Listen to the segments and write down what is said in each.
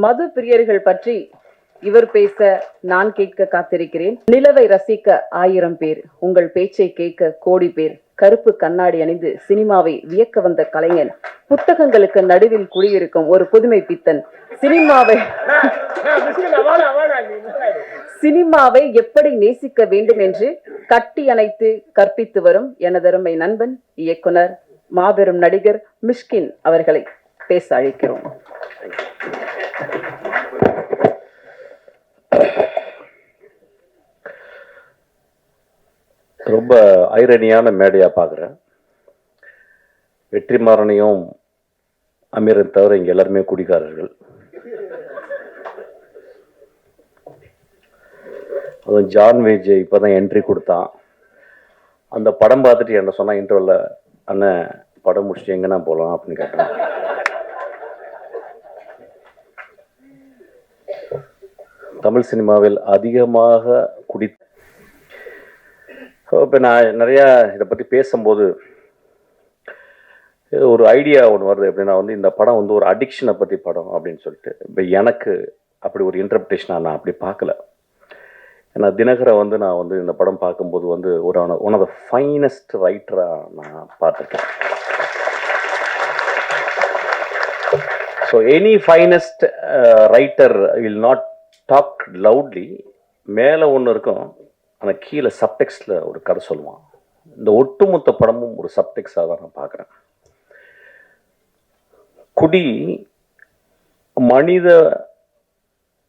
மது பிரியர்கள் பற்றி இவர் பேச நான் கேட்க காத்திருக்கிறேன். நிலவை ரசிக்க 1000 பேர், உங்கள் பேச்சை கேட்க கோடி பேர், கருப்பு கண்ணாடி அணிந்து சினிமாவை வியக்க வந்த கலைஞன், புத்தகங்களுக்கு நடுவில் குடியிருக்கும் ஒரு புதுமை பித்தன், சினிமாவை எப்படி நேசிக்க வேண்டும் என்று கட்டி அணைத்து கற்பித்து வரும் எனதருமை நண்பன், இயக்குனர், மாபெரும் நடிகர் மிஷ்கின் அவர்களை பேச அழைக்கிறோம். ரொம்ப ஐரணியான மேடையா பார்க்குறேன். வெற்றிமாறனையும் அமீரன் தவிர இங்க எல்லாருமே குடிக்காரர்கள். அதுவும் ஜான் விஜய் இப்போதான் என்ட்ரி கொடுத்தான். அந்த படம் பார்த்துட்டு என்ன சொன்னா இன்டர்வல்ல, அண்ணன் படம் முடிச்சுட்டு எங்கன்னா போகலாம் அப்படின்னு கேட்டேன். தமிழ் சினிமாவில் அதிகமாக இப்போ நான் நிறையா இதை பற்றி பேசும்போது ஒரு ஐடியா ஒன்று வருது. எப்படின்னா இந்த படம் ஒரு அடிக்ஷனை பற்றி படம் அப்படின்னு சொல்லிட்டு, இப்போ எனக்கு அப்படி ஒரு இன்டர்பிரேஷனாக நான் அப்படி பார்க்கல. ஏன்னா தினகரை நான் இந்த படம் பார்க்கும்போது ஒரு ஒன் ஆஃப் த ஃபைனஸ்ட் ரைட்டராக நான் பார்த்துருக்கேன். So any finest writer will not talk loudly. மேலே ஒன்று இருக்கும், ஆனால் கீழே சப்டெக்ஸ்டில் ஒரு கதை சொல்லுவான். இந்த ஒட்டுமொத்த படமும் ஒரு சப்டெக்ஸாக தான் நான் பார்க்குறேன். குடி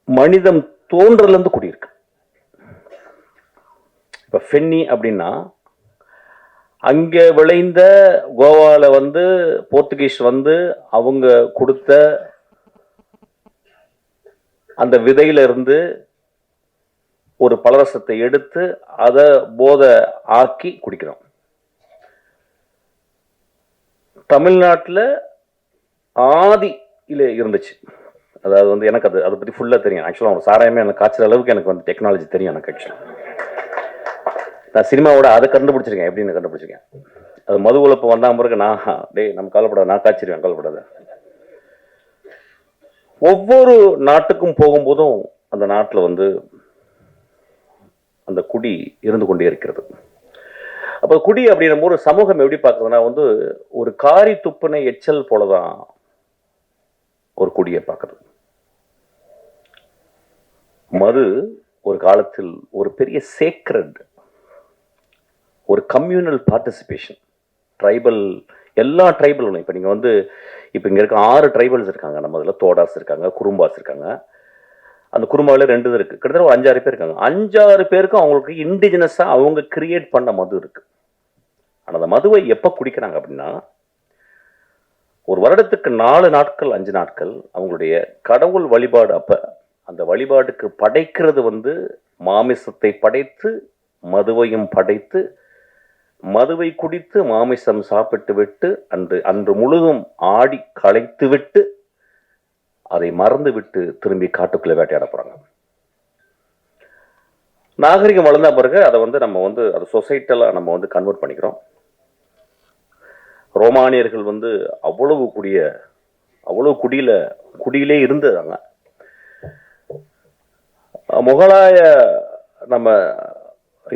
மனிதம் தோன்றலேருந்து குடி இருக்கு. இப்போ ஃபென்னி அப்படின்னா அங்கே விளைந்த கோவாவில் போர்த்துகீஸ் அவங்க கொடுத்த அந்த விதையிலிருந்து ஒரு பலரசத்தை எடுத்து அதை போதை ஆக்கி குடிக்கிறோம். தமிழ்நாட்டில் ஆதியில இருந்துச்சு. அதாவது எனக்கு அதை பற்றி ஃபுல்லாக தெரியும். ஆக்சுவலாக அவங்க சாராயமே எனக்கு காய்ச்சல் அளவுக்கு எனக்கு டெக்னாலஜி தெரியும். எனக்கு ஆக்சுவலாக நான் சினிமாவோட அதை கண்டுபிடிச்சிருக்கேன். எப்படின்னு கண்டுபிடிச்சிருக்கேன். அது மது உழப்பு வந்தா பிறகு நம்ம கவலைப்படாது, நான் காய்ச்சிருவேன், கவலைப்படாது. ஒவ்வொரு நாட்டுக்கும் போகும்போதும் அந்த நாட்டில் அந்த குடி இருந்து கொண்டே இருக்கிறது. அப்போ குடி அப்படின்னும் போது சமூகம் எப்படி பார்க்குறதுன்னா ஒரு காரி துப்புனை எச்சல் போலதான் ஒரு குடியை பார்க்குறது. மது ஒரு காலத்தில் ஒரு பெரிய சேக்ரட், ஒரு கம்யூனல் பார்ட்டிசிபேஷன். ட்ரைபல், எல்லா ட்ரைபலும் இப்போ நீங்கள் இப்போ இங்கே இருக்க 6 ட்ரைபல்ஸ் இருக்காங்க. நம்ம இதில் தோடாஸ் இருக்காங்க, குறும்பாஸ் இருக்காங்க. அந்த குறும்பாவில் 2 இது இருக்குது. கிட்டத்தட்ட ஒரு 5-6 பேர் இருக்காங்க. 5-6 பேருக்கும் அவங்களுக்கு இண்டிஜினஸாக அவங்க கிரியேட் பண்ண மது இருக்கு. ஆனால் அந்த மதுவை எப்போ குடிக்கிறாங்க அப்படின்னா, ஒரு வருடத்துக்கு 4 நாட்கள் 5 நாட்கள் அவங்களுடைய கடவுள் வழிபாடு. அப்போ அந்த வழிபாட்டுக்கு படைக்கிறது மாமிசத்தை படைத்து மதுவையும் படைத்து மதுவை குடித்து மாமிசம் சாப்பிட்டு விட்டு அன்று முழுதும் ஆடி களைத்து விட்டு அதை மறந்து விட்டு திரும்பி காட்டுக்குள்ள வேட்டையாட போறாங்க. நாகரிகம் வளர்ந்த பிறகு அதை நம்ம அது சொசைட்டலா நம்ம கன்வெர்ட் பண்ணிக்கிறோம். ரோமானியர்கள் அவ்வளவு குடியிலே இருந்ததாங்க. முகலாய நம்ம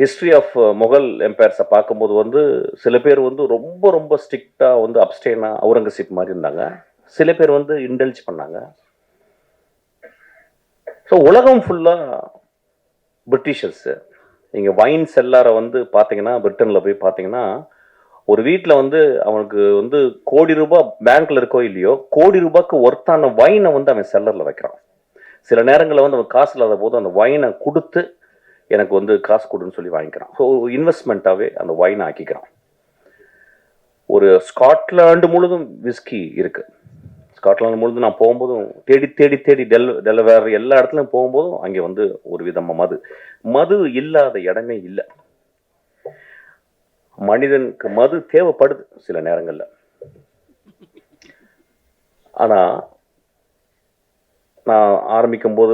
ஹிஸ்டரி ஆஃப் முகல் எம்பையர்ஸை பார்க்கும்போது சில பேர் ரொம்ப ரொம்ப ஸ்ட்ரிக்டா அப்ஸ்டேனா அவுரங்கசீப் மாதிரி இருந்தாங்க. சில பேர் இன்டெல்ஜ் பண்ணாங்க. ஸோ உலகம் ஃபுல்லா பிரிட்டிஷர்ஸ். நீங்க வைன் செல்லாரை பார்த்தீங்கன்னா, பிரிட்டன்ல போய் பார்த்தீங்கன்னா, ஒரு வீட்டில் அவனுக்கு கோடி ரூபாய் பேங்க்ல இருக்கோ இல்லையோ, கோடி ரூபாய்க்கு ஒர்த்தான வைனை அவன் செல்லர்ல வைக்கிறான். சில நேரங்களில் அவன் காசு இல்லாத போது அந்த வைனை கொடுத்து எனக்கு காசு கொடுன்னு சொல்லி வாங்கிக்கிறான். ஸோ இன்வெஸ்ட்மெண்ட்டாகவே அந்த வைனை ஆக்கிக்கிறான். ஒரு ஸ்காட்லாண்டு முழுதும் விஸ்கி இருக்கு. ஸ்காட்லாந்து முழுதும் நான் போகும்போதும் தேடி தேடி தேடி டெலவேர் எல்லா இடத்துலையும் போகும்போதும் அங்கே ஒரு விதமாக மது இல்லாத இடமே இல்லை. மனிதனுக்கு மது தேவைப்படுது சில நேரங்கள்ல. ஆனா நான் ஆரம்பிக்கும் போது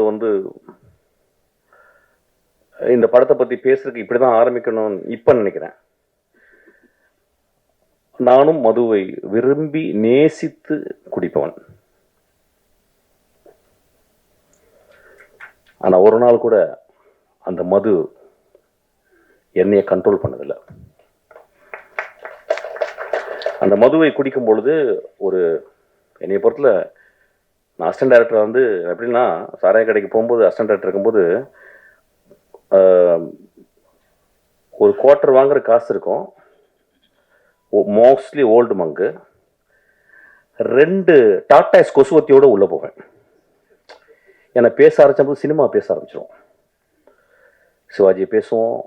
இந்த படத்தை பத்தி பேசுறதுக்கு இப்படிதான் ஆரம்பிக்கணும்னு இப்ப நினைக்கிறேன். நானும் மதுவை விரும்பி நேசித்து குடிப்பவன். ஆனால் ஒரு நாள் கூட அந்த மது என்னையை கண்ட்ரோல் பண்ணதில்லை. அந்த மதுவை குடிக்கும் பொழுது ஒரு என்னைய பொறுத்தல நான் அசிஸ்டன்ட் டைரக்டர் வந்து எப்படின்னா சாராய கடைக்கு போகும்போது அசிஸ்டன்ட் டைரக்டர் இருக்கும்போது ஒரு குவார்ட்டர் வாங்குற காசு இருக்கும், மோஸ்ட்லி ஓல்டு மங்கு, 2 டாட்டாஸ் கொசுவத்தியோடு உள்ளே போவேன். என்னை பேச ஆரம்பிச்சபோது சினிமா பேச ஆரம்பிச்சிடும். சிவாஜி பேசுவோம்,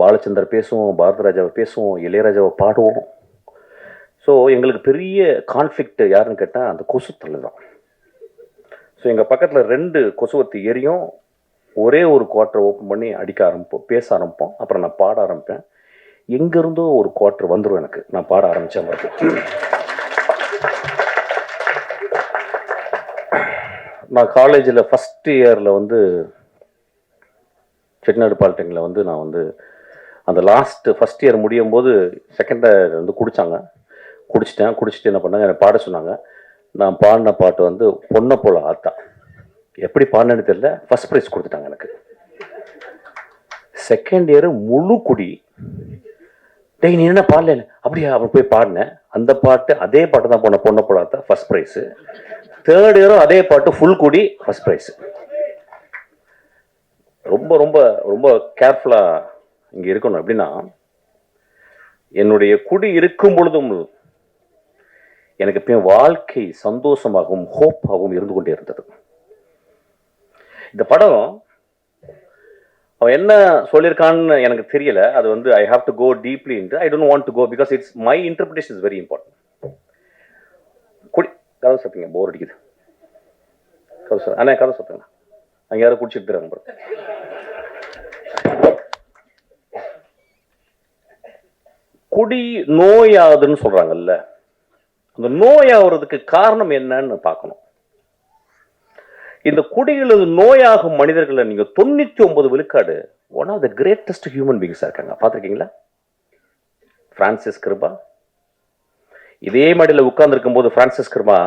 பாலச்சந்தர் பேசுவோம், பாரதராஜாவை பேசுவோம், இளையராஜாவை பாடுவோம். ஸோ எங்களுக்கு பெரிய கான்ஃப்ளிக்ட் யாருன்னு கேட்டால் அந்த கொசுத்தல் தான். ஸோ எங்கள் பக்கத்தில் 2 கொசுவத்தி எரியும், ஒரே ஒரு குவார்ட்டரை ஓப்பன் பண்ணி அடிக்க ஆரம்பிப்போம், பேச ஆரம்பிப்போம். அப்புறம் நான் பாட ஆரம்பிப்பேன். எங்கேருந்தோ ஒரு குவார்ட்டர் வந்துடும் எனக்கு, நான் பாட ஆரம்பித்தேன். பிறகு நான் காலேஜில் ஃபஸ்ட் இயரில் வந்து செட்டிநாடு பாலிடெக்னிக்கில் வந்து நான் வந்து அந்த ஃபஸ்ட் இயர் முடியும் போது செகண்ட் இயர் வந்து குடிச்சிட்டு என்ன பண்ணாங்க, என்னை பாட சொன்னாங்க. நான் பாடின பாட்டு வந்து பொண்ணை போல ஆத்தா. எப்படி பாடினேன்னு தெரியல, ஃபஸ்ட் ப்ரைஸ் கொடுத்துட்டாங்க எனக்கு. செகண்ட் இயர் முழு குடி. டேய் நீ என்ன பாடல, அப்படியா? அவன் போய் பாடினேன். அந்த பாட்டு அதே பாட்டு தான் போன பொண்ணை போல ஆத்தா, ஃபஸ்ட் ப்ரைஸு. தேர்ட் இயரும் அதே பாட்டு ஃபுல் குடி, ஃபஸ்ட் ப்ரைஸு. ரொம்ப ரொம்ப ரொம்ப கேர்ஃபுல்லாக இங்கே இருக்கணும். எப்படின்னா என்னுடைய குடி இருக்கும் பொழுதும் எனக்கு இப்போ வாழ்க்கை சந்தோஷமாகவும் ஹோப்பாகவும் இருந்து கொண்டே இருந்தது. இந்த படம் அவன் என்ன சொல்லியிருக்கான்னு எனக்கு தெரியல. அது வந்து I have to go deeply into, I don't want to go because it's my interpretation is very important. குடி கதை சாப்பிங்க, போர் அடிக்குது. கதை சார் அண்ணா கதை சாப்பிடுங்க, அங்கே யாரும் குடிச்சிட்டு இருக்காங்க. குடி நோயாகுதுன்னு சொல்றாங்கல்ல, அந்த நோயாகிறதுக்கு காரணம் என்னன்னு பார்க்கணும். இந்த குடியில் நோயாகும் மனிதர்களை நீங்க 99 விழுக்காடு one of the greatest human பீங்ஸா இருக்காங்க. பார்த்துருக்கீங்களா? பிரான்சிஸ் கிருபா இதே மாடியில் உட்கார்ந்து இருக்கும் போது பிரான்சிஸ் கிருபா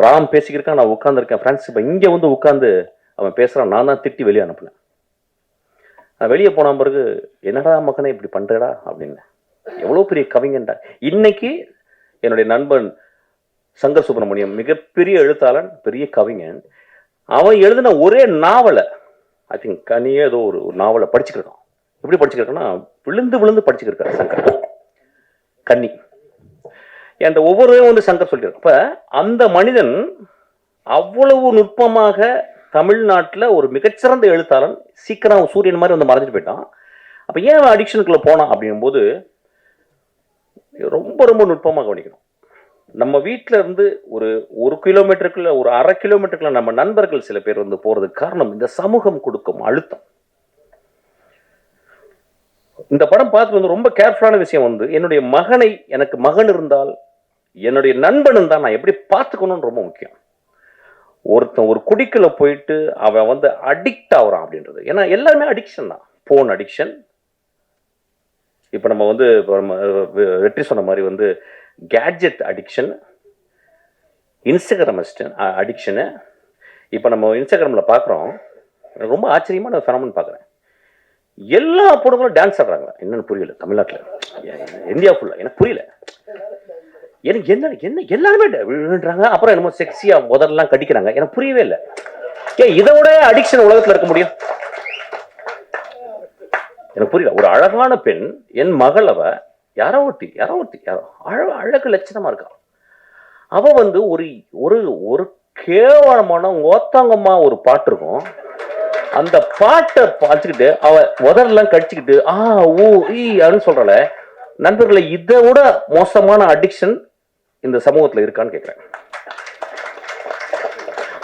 ராம் பேசிக்கிருக்கான், நான் உட்கார்ந்துருக்கேன். பிரான்சிஸ் இங்க வந்து உட்கார்ந்து அவன் பேசுறான், நான் தான் திட்டி வெளியே அனுப்புனேன். நான் வெளியே போன பிறகு என்னடா மகனே இப்படி பண்றடா அப்படின்னு. எவ்வளவு பெரிய கவிஞன்டா. இன்னைக்கு என்னுடைய நண்பன் சங்கர் சுப்பிரமணியம் மிகப்பெரிய எழுத்தாளன், பெரிய கவிஞன். அவன் எழுதின ஒரே நாவலை, ஐ திங்க் கனியே ஏதோ ஒரு நாவலை படிச்சுக்கிருக்கான். எப்படி படிச்சுக்கிருக்கான்னா விழுந்து விழுந்து படிச்சுக்கிருக்காரு சங்கர். கன்னி என்ற ஒவ்வொரு வந்து சங்கர் சொல்லியிருக்கான். அப்ப அந்த மனிதன் அவ்வளவு நுட்பமாக தமிழ்நாட்டில் ஒரு மிகச்சிறந்த எழுத்தாளன், சீக்கிரம் சூரியன் மாதிரி வந்து மறைஞ்சிட்டு போயிட்டான். அப்ப ஏன் அடிக்ஷனுக்குள்ள போனான் அப்படிங்கும்போது ரொம்ப ரொம்ப நுட்பமாக கவனிக்கணும். நம்ம வீட்டில இருந்து ஒரு கிலோமீட்டருக்குள்ள, ஒரு 1/2 கிலோமீட்டருக்குள்ள நம்ம நண்பர்கள் சில பேர் வந்து போறதுக்கு காரணம் இந்த சமூகம் கொடுக்கும் அழுத்தம். இந்த படம் பார்த்து வந்து ரொம்ப கேர்ஃபுல்லான விஷயம் வந்து என்னுடைய மகனை, எனக்கு மகன் இருந்தால் என்னுடைய நண்பன் இருந்தால் நான் எப்படி பார்த்துக்கணும்னு ரொம்ப முக்கியம். ஒருத்தன் ஒரு குடிக்குள்ள போயிட்டு அவன் வந்து அடிக்ட் ஆகுறான் அப்படின்றது. ஏன்னா எல்லாருமே அடிக்ஷன் தான். போன் அடிக்ஷன், இப்போ நம்ம வந்து வெற்றி சொன்ன மாதிரி வந்து கேட்ஜெட் அடிக்ஷன், இன்ஸ்டாகிராம் அடிக்ஷனு. இப்போ நம்ம இன்ஸ்டாகிராமில் பார்க்குறோம், ரொம்ப ஆச்சரியமான ஃபெனோமெனன் பார்க்குறேன். எல்லா பொண்ணுங்களும் டான்ஸ் ஆடுறாங்க. என்னன்னு புரியல, தமிழ்நாட்டில் இந்தியா ஃபுல்லாக எனக்கு புரியல. எனக்கு என்ன எல்லாருமே விழுறாங்க. அப்புறம் என்னமோ செக்ஸியாக முதல்லாம் கடிக்கிறாங்க. எனக்கு புரியவே இல்லை. இதை விட அடிக்ஷன் உலகத்தில் இருக்க முடியும்? எனக்கு புரியல. ஒரு அழகான பெண், என் மகள், யாரோ அழகு லட்சணமா இருக்கா. அவ வந்து ஒரு கேவலமான ஓத்தாங்கம்மா ஒரு பாட்டு இருக்கும். அந்த பாட்டை பார்த்துக்கிட்டு அவ உதரெல்லாம் கடிச்சுக்கிட்டு அப்படின்னு சொல்றல. நண்பர்களை, இதை விட மோசமான அடிக்ஷன் இந்த சமூகத்தில் இருக்கான்னு கேட்கிறேன்.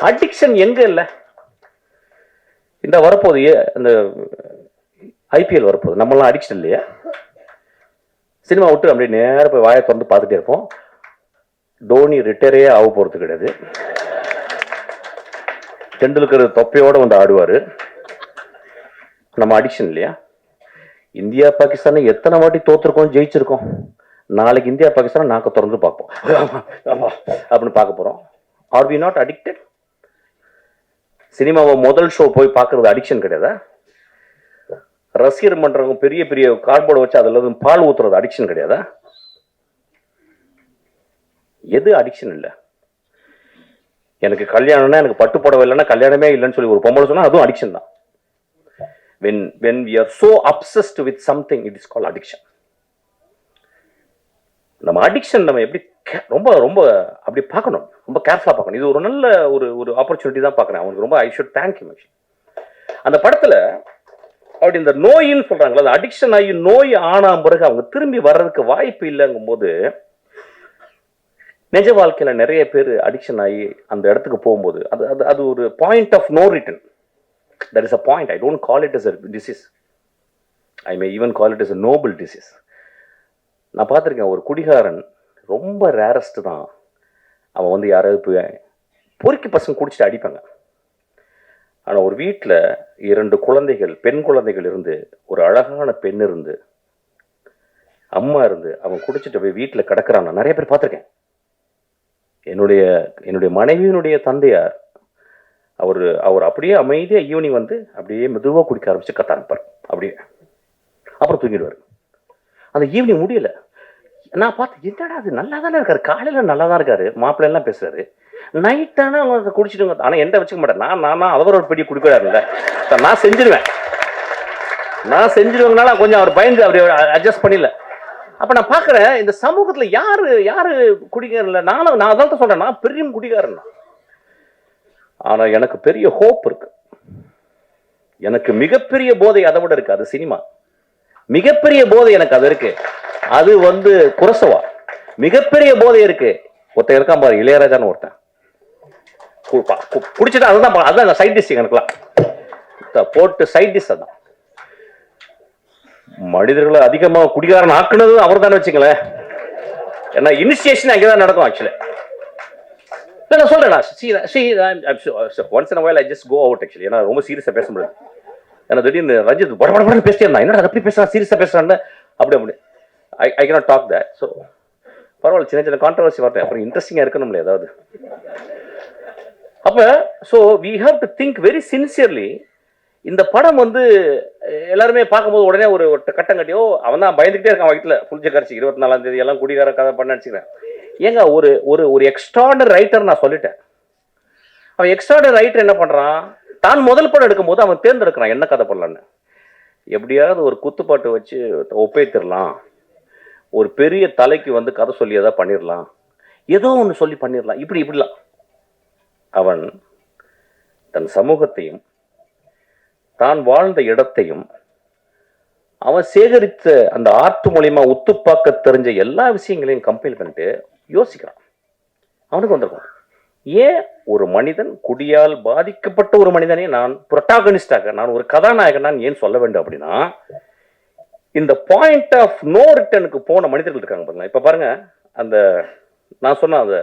அடிக்ஷன் எங்க இல்ல? இந்த வரப்போது இந்த ஐபிஎல் வரப்போகுது, நம்மளாம் அடிக்ஷன் இல்லையா? சினிமா விட்டு அப்படியே நேரம் போய் வாயை திறந்து பார்த்துட்டே இருப்போம். டோனி ரிட்டையரே ஆக போறது கிடையாது. டெண்டுல்கர் தொப்பையோட வந்து ஆடுவாரு. நம்ம அடிக்ஷன் இல்லையா? இந்தியா பாகிஸ்தானை எத்தனை வாட்டி தோத்துருக்கோம், ஜெயிச்சிருக்கோம். நாளைக்கு இந்தியா பாகிஸ்தான் நாக்க திறந்து பார்ப்போம் அப்படின்னு பார்க்க போறோம். Are we not addicted? சினிமாவை முதல் ஷோ போய் பார்க்கறது அடிக்ஷன் கிடையாதா? ரசிகர் மன்றவங்க பெரிய பெரிய கார்ட்போர்டு வச்சு அதில் பால் ஊத்துறது அடிக்ஷன் கிடையாதா? எது அடிக்ஷன் இல்லை? எனக்கு கல்யாணம்னா எனக்கு பட்டு புடவை இல்லைன்னா கல்யாணமே இல்லைன்னு சொல்லி ஒரு பொம்பளை சொன்னா அதுவும் அடிக்ஷன் தான். when we are so obsessed with something, it is called addiction. நம்ம அடிக்ஷன் நம்ம எப்படி ரொம்ப ரொம்ப அப்படி பார்க்கணும், ரொம்ப கேர்ஃபுல்லாக பார்க்கணும். இது ஒரு நல்ல ஒரு ஆப்பர்ச்சுனிட்டி தான் பார்க்குறேன். அவனுக்கு ரொம்ப ஐ ஷுட் தேங்க் யூ. அந்த படத்தில் அப்படி இந்த நோயின்னு சொல்கிறாங்களா, அந்த அடிக்ஷன் ஆகி நோய் ஆன பிறகு அவங்க திரும்பி வர்றதுக்கு வாய்ப்பு இல்லைங்கும் போது நிஜ வாழ்க்கையில் நிறைய பேர் அடிக்ஷன் ஆகி அந்த இடத்துக்கு போகும்போது அது அது அது ஒரு point of no return. There is a point. I don't call it as a disease. I may even call it as a noble disease. நான் பார்த்துருக்கேன் ஒரு குடிகாரன், ரொம்ப ரேரஸ்ட் தான். அவன் வந்து யாராவது போய் பொறுக்கி பசங்க குடிச்சிட்டு அடிப்பாங்க. ஆனால் ஒரு வீட்டில் 2 குழந்தைகள், பெண் குழந்தைகள் இருந்து, ஒரு அழகான பெண் இருந்து, அம்மா இருந்து, அவன் குடிச்சிட்டு போய் வீட்டில் கிடக்கிறான். நான் நிறைய பேர் பார்த்துருக்கேன். என்னுடைய மனைவியினுடைய தந்தையார் அவர் அப்படியே அமைதியாக ஈவினிங் வந்து அப்படியே மெதுவாக குடிக்க ஆரம்பிச்சு கத்த ஆரம்பிப்பார். அப்படியே அப்புறம் தூங்கிடுவார். அந்த ஈவினிங் முடியல. நான் பார்த்து என்னடா அது நல்லா தானே இருக்காரு, காலையில் நல்லா தான் இருக்காரு, மாப்பிள்ளை எல்லாம் பேசுறாரு, நைட்டானா அவங்க குடிச்சிடுங்க. ஆனால் எந்த வச்சுக்க மாட்டேன். நான் அவர் ஒரு பெரிய குடிக்கிறாருல்ல, நான் செஞ்சிருவேங்கனால கொஞ்சம் அவர் பயந்து அப்படி அட்ஜஸ்ட் பண்ணிடல. அப்போ நான் பார்க்குறேன் இந்த சமூகத்தில் யாரு குடிக்காரன்ல, நான் அதான் தான் சொல்கிறேன், நான் பெரிய குடிக்காரன். ஆனால் எனக்கு பெரிய ஹோப் இருக்கு. எனக்கு மிகப்பெரிய போதை அதை விட இருக்கு. அது சினிமா. மிகப்பெரிய போதை எனக்கு அது இருக்கு. அது வந்து குரசவா. மிகப்பெரிய போதை இருக்கு. ஒருத்தன் இருக்கான் பாரு, இளையராஜான்னு ஒருத்தன் குடிச்சிட்டு அதுதான் சைட் டிஷ். எனக்குலாம் போட்டு சைட் டிஷ் அதான். மனிதர்களை அதிகமாக குடிகாரன் ஆக்குனது அவர் தானே வச்சுங்களேன். ஏன்னா இனிஷியேஷன் அங்கேதான் நடக்கும் ஆக்சுவலி. நான் சொல்றேன், once in a while I just go out actually. ஏன்னா ரொம்ப சீரியஸா பேச முடியாது. ஏன்னா திடீர்னு ரஞ்சித் படபடன்னு பேசிட்டே இருந்தான். என்னடா அப்படி பேசுறான், சீரியஸா பேசுறான்னு அப்படி I cannot talk that. So பரவாயில்ல, சின்ன சின்ன கான்ட்ரவர்சி வரட்டேன், அப்புறம் இன்ட்ரெஸ்டிங்கா இருக்கணும்ல ஏதாவது. அப்ப so we have to think very sincerely. இந்த படம் வந்து எல்லாருமே பார்க்கும்போது உடனே ஒரு கட்டம் கட்டியோ அவன் தான் பயந்துகிட்டே இருக்கான் வீட்டில் புளிச்ச கரைச்சி 24ஆம் தேதி எல்லாம் குடிகார கதை பண்ண நினச்சிக்கிறேன். ஏங்க ஒரு எக்ஸ்ட்ராடனரி ரைட்டர் நான் சொல்லிட்டேன். அவன் எக்ஸ்ட்ராடனரி ரைட்டர் என்ன பண்ணுறான், தான் முதல் படம் எடுக்கும்போது அவன் தேர்ந்தெடுக்கிறான் என்ன கதை பண்ணலான்னு. எப்படியாவது ஒரு குத்துப்பாட்டு வச்சு ஒப்பேத்திடலாம், ஒரு பெரிய தலைக்கு வந்து கதை சொல்லி எதாவது பண்ணிடலாம், ஏதோ ஒன்று சொல்லி பண்ணிடலாம், இப்படிலாம். அவன் தன் சமூகத்தையும் தான் வாழ்ந்த இடத்தையும் அவன் சேகரித்த அந்த ஆர்ட் மூலியமா உத்துப்பாக்க தெரிஞ்ச எல்லா விஷயங்களையும் கம்பைல் பண்ணிட்டு யோசிக்கிறான். அவனுக்கு வந்திருக்கும், ஏன் ஒரு மனிதன் குடியால் பாதிக்கப்பட்ட ஒரு மனிதனை நான் புரோட்டாகனிஸ்டாக, நான் ஒரு கதாநாயகன் நான் ஏன் சொல்ல வேண்டும் அப்படின்னா, இந்த பாயிண்ட் ஆஃப் நோ ரிட்டர்னுக்கு போன மனிதர்கள் இருக்காங்க பாருங்க. இப்ப பாருங்க, அந்த நான் சொன்ன அந்த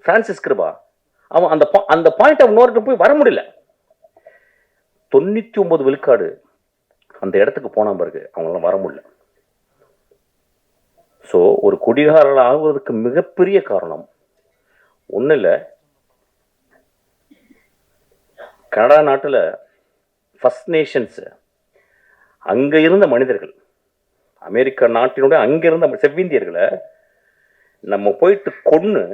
பிரான்சிஸ் கிருபா, அவன் அந்த பாயிண்ட் ஆஃப் நோ ரிட்டர்ன் போய் வர முடியல. 99 விழுக்காடு அந்த இடத்துக்கு போன பிறகு அவங்களாம் வர முடியல. ஸோ ஒரு குடிகாரர்கள் ஆகுவதற்கு மிகப்பெரிய காரணம் ஒன்றும் இல்லை, கனடா நாட்டில் ஃபர்ஸ்ட் நேஷன்ஸ் அங்கே இருந்த மனிதர்கள், அமெரிக்கா நாட்டினுடைய அங்கே இருந்த செவ்விந்தியர்களை நம்ம போயிட்டு கொன்று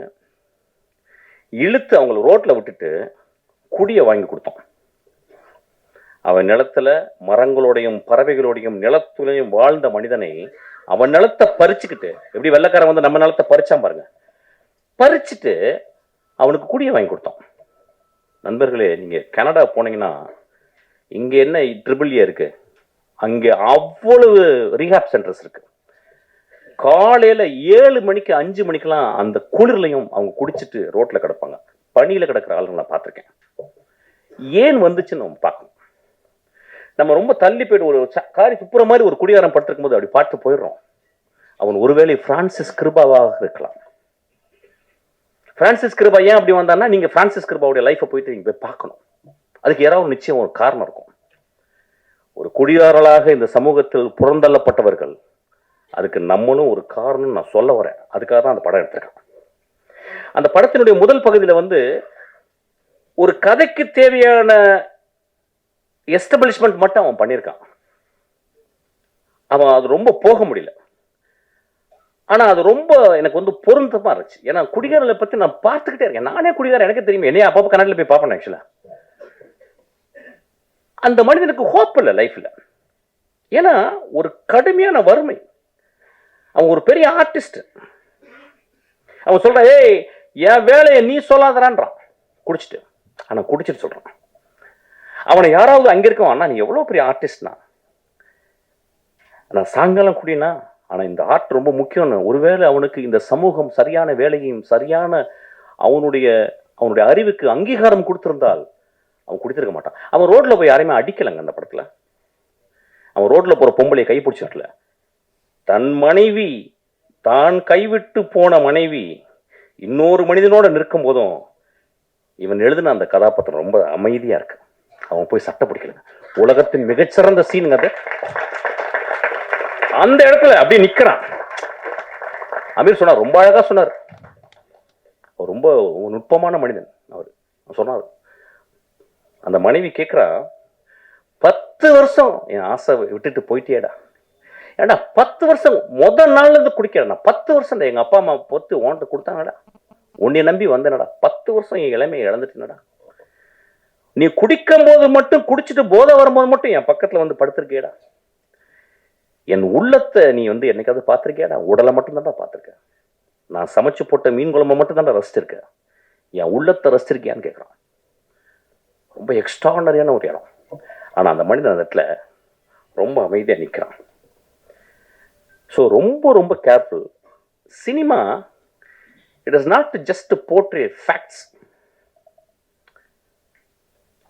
இழுத்து அவங்கள ரோட்டில் விட்டுட்டு குடியை வாங்கி கொடுத்தோம். அவன் நிலத்துல மரங்களோடையும் பறவைகளோடையும் நிலத்துலையும் வாழ்ந்த மனிதனை அவன் நிலத்தை பறிச்சுக்கிட்டு, எப்படி வெள்ளைக்காரன் வந்து நம்ம நிலத்தை பறிச்சான் பாருங்க, பறிச்சுட்டு அவனுக்கு குடியை வாங்கி கொடுத்தோம். நண்பர்களே, நீங்க கனடா போனீங்கன்னா இங்க என்ன ட்ரிபிள்ஏ இருக்கு, அங்கே அவ்வளவு ரீஹாப் சென்டர்ஸ் இருக்கு. காலையில 7 மணிக்கு 5 மணிக்கெல்லாம் அந்த குளிர்லையும் அவங்க குடிச்சிட்டு ரோட்ல கிடப்பாங்க. பனியில கிடக்கிற ஆளுங்க நான் பார்த்துருக்கேன். ஏன் வந்துச்சுன்னு நம்ம பார்க்கணும். நம்ம ரொம்ப தள்ளி போயிட்டு ஒரு காரி துப்புற மாதிரி ஒரு குடிகாரம் படுத்திருக்கும் போது அப்படி பார்த்து போயிடுறோம். அவன் ஒருவேளை பிரான்சிஸ் கிருபாவாக இருக்கலாம். பிரான்சிஸ் கிருபா ஏன் அப்படி வந்தான்னா, நீங்க பிரான்சிஸ் கிருபாவுடைய லைஃபை போயிட்டு நீங்க போய் பார்க்கணும். அதுக்கு யாராவது நிச்சயம் ஒரு காரணம் இருக்கும். ஒரு குடிகாரர்களாக இந்த சமூகத்தில் புறந்தள்ளப்பட்டவர்கள், அதுக்கு நம்மளும் ஒரு காரணம் நான் சொல்ல வரேன். அதுக்காக தான் அந்த படம் எடுத்திருக்கேன். அந்த படத்தினுடைய முதல் பகுதியில் வந்து ஒரு கதைக்கு தேவையான எஸ்டாப்ளிஷ்மெண்ட் மட்டும் அவன் பண்ணியிருக்கான். அவன் அது ரொம்ப போக முடியல. ஆனா அது ரொம்ப எனக்கு வந்து பொருந்தமா இருந்துச்சு. ஏன்னா குடிகாரர்களை பத்தி நான் பார்த்துக்கிட்டே இருக்கேன். நானே குடிகாரன், எனக்கு தெரியும். என்னைய அப்பப்போ கன்னடில் போய் பார்ப்பேன். ஆக்சுவலா அந்த மனிதனுக்கு ஹோப் இல்லை லைஃப்ல. ஏன்னா ஒரு கடுமையான வறுமை. அவன் ஒரு பெரிய ஆர்டிஸ்ட். அவன் சொல்றான், ஏய் என் வேலையை நீ சொல்லாதறான்றான் குடிச்சிட்டு. ஆனா குடிச்சிட்டு சொல்றான். அவனை யாராவது அங்க இருக்கவன், அண்ணா நீ எவ்வளவு பெரிய ஆர்டிஸ்ட்னா, நான் சாயங்காலம் குடினா, ஆனா இந்த ஆர்ட் ரொம்ப முக்கியம்னு. ஒருவேளை அவனுக்கு இந்த சமூகம் சரியான வேலையும் சரியான அவனுடைய அறிவுக்கு அங்கீகாரம் கொடுத்திருந்தால் அவன் குடித்திருக்க மாட்டான். அவன் ரோட்ல போய் யாரையுமே அடிக்கலங்க அந்த படத்துல. அவன் ரோட்ல போற பொம்பளையை கைப்பிடிச்சிடல. தன் மனைவி, தான் கைவிட்டு போன மனைவி இன்னொரு மனிதனோட நிற்கும் போதும் இவன் எழுதின அந்த கதாபாத்திரம் ரொம்ப அமைதியா இருக்கு. அவன் போய் சட்டை பிடிக்கல. உலகத்தின் மிகச்சிறந்த சீனுங்க அது. அந்த இடத்துல அப்படியே நிக்கிறான். அமீர் சொன்னார், ரொம்ப அழகா சொன்னார். ரொம்ப நுட்பமான மனிதன் அவர் சொன்னார். அந்த மனைவி கேட்கிறா, 10 வருஷம் என் ஆசை விட்டுட்டு போயிட்டேடா. ஏடா 10 வருஷம் முதல் நாள்ல இருந்து குடிக்கிறேன். 10 வருஷம் எங்க அப்பா அம்மா பொத்து ஓன்ட்டு கொடுத்தாங்கடா, உன்னை நம்பி வந்தனடா. 10 வருஷம் என் இளமையை இழந்துட்டேனடா. நீ குடிக்கும் போது மட்டும், குடிச்சிட்டு போதை வரும்போது மட்டும் என் பக்கத்துல வந்து படுத்திருக்கேடா. என் உள்ளத்தை நீ வந்து என்னைக்காவது பார்த்திருக்கியாடா? உடலை மட்டும் தான்டா பார்த்திருக்க. நான் சமைச்சு போட்ட மீன் குழம்பை மட்டும் தான்டா ரசிச்சிருக்க. என் உள்ளத்தை ரசிச்சிருக்கியான்னு கேட்குறான். ரொம்ப எக்ஸ்ட்ரானரியான ஒரு இடம். ஆனா அந்த மனிதன் அந்த இடத்துல ரொம்ப அமைதியா நிற்கிறான். ஸோ ரொம்ப ரொம்ப careful. Cinema it is not just portray facts,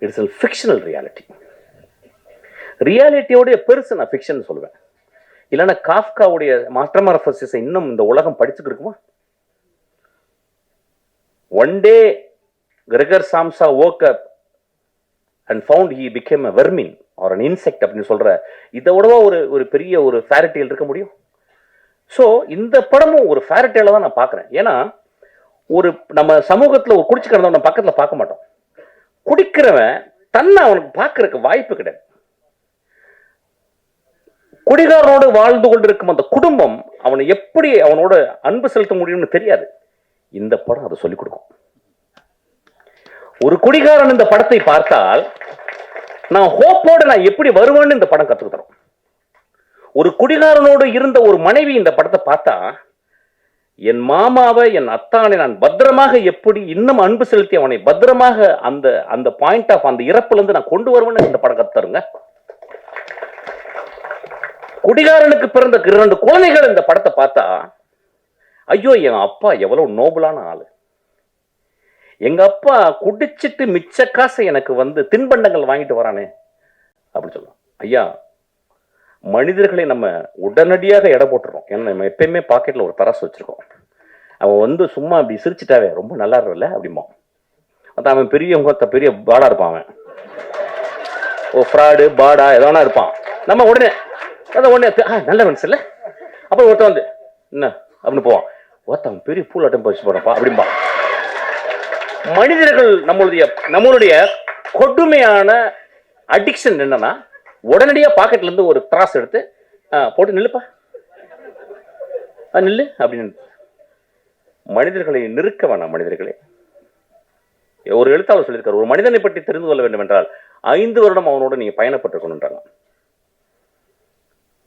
it's a fictional reality. ரியாலிட்டியோடைய பெருசு நான் ஃபிக்ஷன் சொல்லுவேன். இல்லைன்னா காஃப்காவுடைய மெட்டமார்ஃபசிஸ் இன்னும் இந்த உலகம் படிச்சுட்டு இருக்குமா? One day Gregor Samsa woke up and found he became a vermin or an insect அப்படின்னு சொல்ற இதை விடவா ஒரு பெரிய ஒரு ஃபேரிடேல் இருக்க முடியும்? ஸோ இந்த படமும் ஒரு ஃபேரிடேல தான் நான் பார்க்குறேன். ஏன்னா ஒரு நம்ம சமூகத்தில் ஒரு குடிச்சு கிடந்தவன் பக்கத்தில் பார்க்க மாட்டோம். குடிக்கிறவன் தன்னை அவனுக்கு பார்க்கறதுக்கு வாய்ப்பு கிடையாது. குடிகாரனோடு வாழ்ந்து கொண்டிருக்கும் அந்த குடும்பம் அவனை எப்படி அவனோட அன்பு செலுத்த முடியும்னு தெரியாது. இந்த படம் அதை சொல்லிக் கொடுக்கும். ஒரு குடிகாரன் இந்த படத்தை பார்த்தால் நான் ஹோப்போடு நான் எப்படி வருவேன்னு இந்த படம் கற்றுக்கு தரும். ஒரு குடிகாரனோடு இருந்த ஒரு மனைவி இந்த படத்தை பார்த்தா, என் மாமாவை, என் அத்தானை நான் பத்திரமாக எப்படி இன்னும் அன்பு செலுத்தி அவனை பத்திரமாக அந்த அந்த பாயிண்ட் ஆஃப் அந்த இறப்புல இருந்து நான் கொண்டு வருவேன்னு இந்த படம் கத்துருங்க. குடிகாரனுக்கு பிறந்த 2 குழந்தைகள் இந்த படத்தை பார்த்தா, ஐயோ என் அப்பா எவ்வளவு நோபலான ஆளு, எங்க அப்பா குடிச்சிட்டு மிச்ச காசை எனக்கு வந்து தின்பண்டங்கள் வாங்கிட்டு வரானே அப்படின்னு சொல்லுவோம். ஐயா, மனிதர்களை நம்ம உடனடியாக எடை போட்டுறோம். ஏன்னா நம்ம எப்பயுமே பாக்கெட்ல ஒரு தராசு வச்சிருக்கோம். அவன் வந்து சும்மா அப்படி சிரிச்சுட்டாவே ரொம்ப நல்லா இருக்கும்ல அப்படிமா. அவன் பெரிய பாடா இருப்பான். அவன் ஓ ஃப்ராடு பாடா எதனா இருப்பான். நம்ம உடனே நல்ல மனுஷன் இல்ல, அப்புறம் ஒருத்தன் வந்து என்ன அப்படின்னு போவான். ஒருத்தன் பெரிய பூலாட்டம் பறிச்சு போறப்பா அப்படின்பா. மனிதர்கள் நம்மளுடைய கொடுமையான அடிக்ஷன் என்னன்னா, உடனடியா பாக்கெட்ல இருந்து ஒரு திராஸ் எடுத்து போட்டு நில்லுப்பா, நில்லு அப்படின்னு. மனிதர்களை நிறுக்க வேணாம். மனிதர்களே, ஒரு எழுத்தாளர் சொல்லியிருக்காரு, ஒரு மனிதனை பற்றி தெரிந்து கொள்ள வேண்டும் என்றால் 5 வருடம் அவனோட நீங்க பயணப்பட்டிருக்கணும்ன்றாங்க.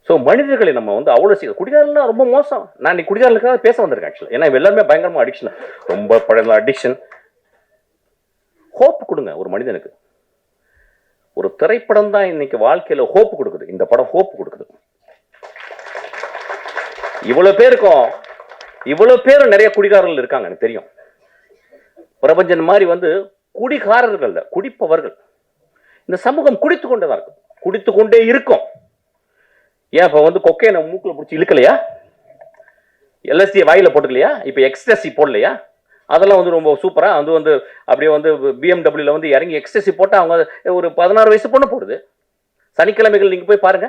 ஸோ மனிதர்களை நம்ம வந்து அவ்வளோ சீக்கிரம், குடிகாரலாம் ரொம்ப மோசம். நான் இன்னைக்கு குடிகாரர்களுக்காக பேச வந்திருக்கேன் ஆக்சுவலாக. ஏன்னா எல்லாருமே பயங்கரமா அடிக்ஷன், ரொம்ப பழைய அடிக்ஷன். ஹோப் கொடுங்க ஒரு மனிதனுக்கு. ஒரு திரைப்படம் தான் இன்னைக்கு வாழ்க்கையில ஹோப் கொடுக்குது. இந்த படம் ஹோப் கொடுக்குது. இவ்வளவு பேரும் நிறைய குடிகாரர்கள் இருக்காங்க எனக்கு தெரியும். பிரபஞ்சன் மாதிரி வந்து குடிகாரர்கள், குடிப்பவர்கள். இந்த சமூகம் குடித்து கொண்டே தான் இருக்கும், குடித்து கொண்டே இருக்கும். ஏன் இப்ப வந்து கொக்கையை மூக்குல பிடிச்சி இழுக்கலையா? எல்எஸ்டி வாயில போட்டுக்கலையா? இப்ப எக்ஸ்டசி போடலையா? அதெல்லாம் வந்து ரொம்ப சூப்பரா வந்து அப்படியே வந்து பிஎம்டபிள்யூல வந்து இறங்கி எக்ஸ்டசி போட்டா அவங்க ஒரு 16 வயசு பொண்ணு போடுது. சனிக்கிழமைகள் நீங்க போய் பாருங்க,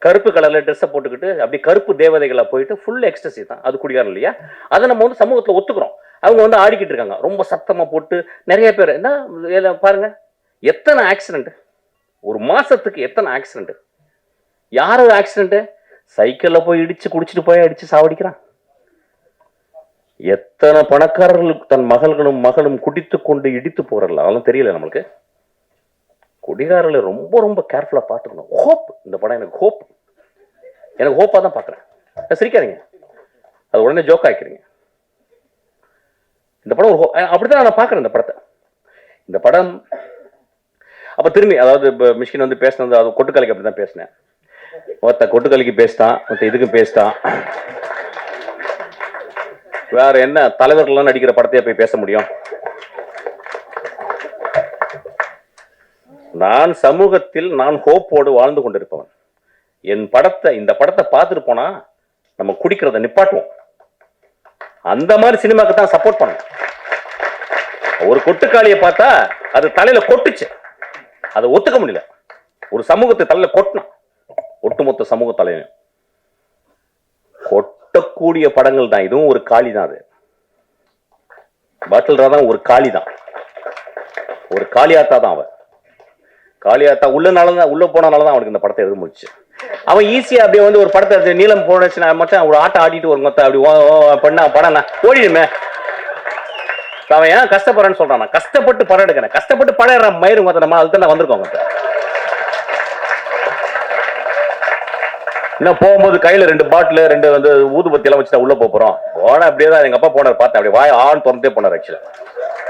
கருப்பு கலர்ல ட்ரெஸ்ஸை போட்டுக்கிட்டு அப்படி கருப்பு தேவதைகளா போயிட்டு ஃபுல் எக்ஸ்டசி தான். அது குடிகாரம் இல்லையா? அதை நம்ம வந்து சமூகத்துல ஒத்துக்கிறோம். அவங்க வந்து ஆடிக்கிட்டு இருக்காங்க ரொம்ப சத்தமாக போட்டு. நிறைய பேர் என்ன பாருங்க, எத்தனை ஆக்சிடென்ட் ஒரு மாசத்துக்கு, எத்தனை ஆக்சிடென்ட். யாரு ஆக்சிடென்ட்? சைக்கிள்ல போய் இடிச்சு குடிச்சிட்டு போய் அடிச்சு சாவடிக்கிறான். எத்தனை பணக்காரர்களுக்கு தன் மகள்களும் மகளும் குடித்து கொண்டு இடித்து போறல, அதெல்லாம் தெரியல நம்மளுக்கு. குடிகாரர்களை ரொம்ப ரொம்ப கேர்ஃபுல்லா பார்த்துக்கணும். ஹோப், இந்த படம் எனக்கு ஹோப், எனக்கு ஹோப்பா தான் பார்க்குறேன். சிரிக்காதீங்க, அது உடனே ஜோக் ஆக்கிறீங்க. இந்த படம் ஒரு அப்படித்தான் நான் பார்க்குறேன் இந்த படத்தை. இந்த படம் அப்போ திரும்பி, அதாவது இப்போ மிஷ்கின் வந்து பேசினது, அது கொட்டுக்கலைக்கு அப்படி தான் பேசினேன். ஒருத்த கொட்டுக்கலைக்கு பேசிட்டான், ஒருத்த இதுக்கும் பேசிட்டான். வேற என்ன தலைவர்கள்லாம் நடிக்கிற படத்தையே போய் பேச முடியும்? நான் சமூகத்தில் நான் ஹோப்போடு வாழ்ந்து கொண்டிருப்பவன். என் படத்தை, இந்த படத்தை பார்த்துட்டு போனா நம்ம குடிக்கிறத நிப்பாட்டுவோம். அந்த மாதிரி சினிமாக்கு தான் சப்போர்ட் பண்ணணும். ஒரு கொட்டுக்காளியை பார்த்தா அது தலையில கொட்டுச்சு, அதை ஒத்துக்க முடியல. ஒரு சமூகத்தை தலையில கொட்டினான், ஒட்டுமொத்த சமூக தலைவன். கொட்டக்கூடிய படங்கள் தான் இதுவும். ஒரு காளி தான் அது. பாட்டில் தான் ஒரு காளி தான், ஒரு காளியாத்தா தான் அவன். காளியாத்தா உள்ள போனனாலதான் அவனுக்கு இந்த படத்தை எழுத முடிச்சு. அவன் ஈஸியா அப்படியே வந்து ஒரு படத்தை நீளம் போனச்சுன்னா மச்சான் ஒரு ஆட்டம் ஆடிட்டு ஒரு மொத்தம் அப்படி பண்ணா படம் ஓடிடுமே. அவன் ஏன் கஷ்டப்படுறேன்னு சொல்றான். கஷ்டப்பட்டு படம் எடுக்கிறேன், கஷ்டப்பட்டு படம் மயிறு நம்ம அதுக்கு தான் வந்திருக்கோங்க. இன்னும் போகும்போது கையில 2 பாட்டில் 2 வந்து ஊதுபத்தி எல்லாம் வச்சுட்டா உள்ள போறோம். போன அப்படியே தான் எங்க அப்பா போனார், பார்த்தேன் அப்படியே வாய் ஆன் திறந்தே போனார். ஆக்சுவலா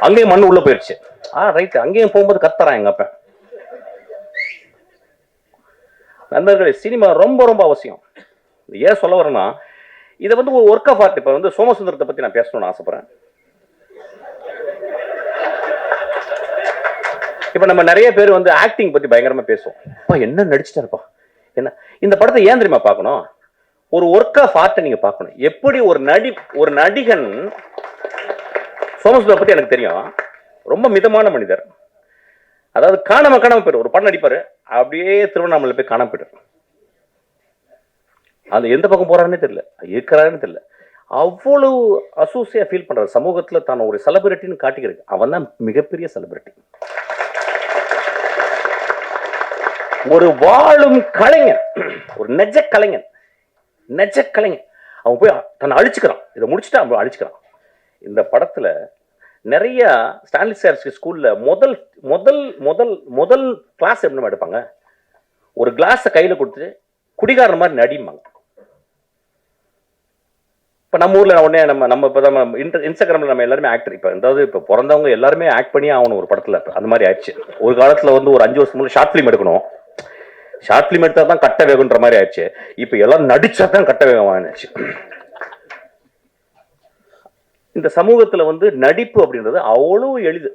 அங்கேயும் மண்ணு உள்ள போயிடுச்சு. ரைட், அங்கேயும் போகும்போது கத்துறான் எங்க அப்பா. நண்பர்களே, சினிமா ரொம்ப ரொம்ப அவசியம். ஏன் சொல்ல வரேன்னா, இதை வந்து ஒரு ஒர்க் ஆஃப் ஆர்ட். இப்போ வந்து சோமசுந்தரத்தை பத்தி நான் பேசணும்னு ஆசைப்படுறேன். இப்ப நம்ம நிறைய பேர் வந்து ஆக்டிங் பத்தி பயங்கரமா பேசுவோம். என்ன நடிச்சுட்டாருப்பா, என்ன. இந்த படத்தை ஏன் தெரியுமா பார்க்கணும்? ஒரு ஒர்க் ஆஃப் ஆர்ட்டை நீங்க பார்க்கணும். எப்படி ஒரு நடிகன், சோமசுந்தரம் பத்தி எனக்கு தெரியும், ரொம்ப மிதமான மனிதர். அதாவது காணாம போயிடும். ஒரு படம் நடிப்பாரு, அப்படியே திருவண்ணாமலை போய் காணாம போயிடும். அது எந்த பக்கம் போறாருன்னு தெரியல, இருக்கிறாருன்னு தெரியல. அவ்வளவு அசோசியா ஃபீல் பண்றாரு. சமூகத்துல தான் ஒரு செலிபிரிட்டின்னு காட்டிக்கிறது. அவன் தான் மிகப்பெரிய செலிபிரிட்டி. ஒரு வாழும் கலைஞன், ஒரு நெஜ கலைஞன். அவன் போய் தன்னை அழிச்சுக்கிறான். இதை முடிச்சுட்டு அவன் அழிச்சுக்கிறான். இந்த படத்துல நிறைய ஸ்டான்லி சார் ஸ்கூல்ல முதல் முதல் முதல் முதல் கிளாஸ் எப்படி எடுப்பாங்க, ஒரு கிளாஸை கையில கொடுத்துட்டு குடிகாரன் மாதிரி நடிப்பாங்க. இப்ப நம்ம ஊர்ல உடனே நம்ம இன்ஸ்டாகிராம்ல நம்ம எல்லாருமே ஆக்டர். இப்ப பிறந்தவங்க எல்லாருமே ஆக்ட் பண்ணி ஆகணும் ஒரு படத்துல. அந்த மாதிரி ஆயிடுச்சு. ஒரு காலத்துல வந்து ஒரு 5 வருஷம் முன்னாடி ஷார்ட் பிலிம் எடுக்கணும், ஷார்ட் பிலிம் எடுத்தா தான் கட்ட வேகுன்ற மாதிரி ஆயிடுச்சு. இப்ப எல்லாம் நடிச்சா தான் கட்ட வேகம் ஆயிடுச்சு. இந்த சமூகத்துல வந்து நடிப்பு அப்படின்றது அவ்வளவு எளிது.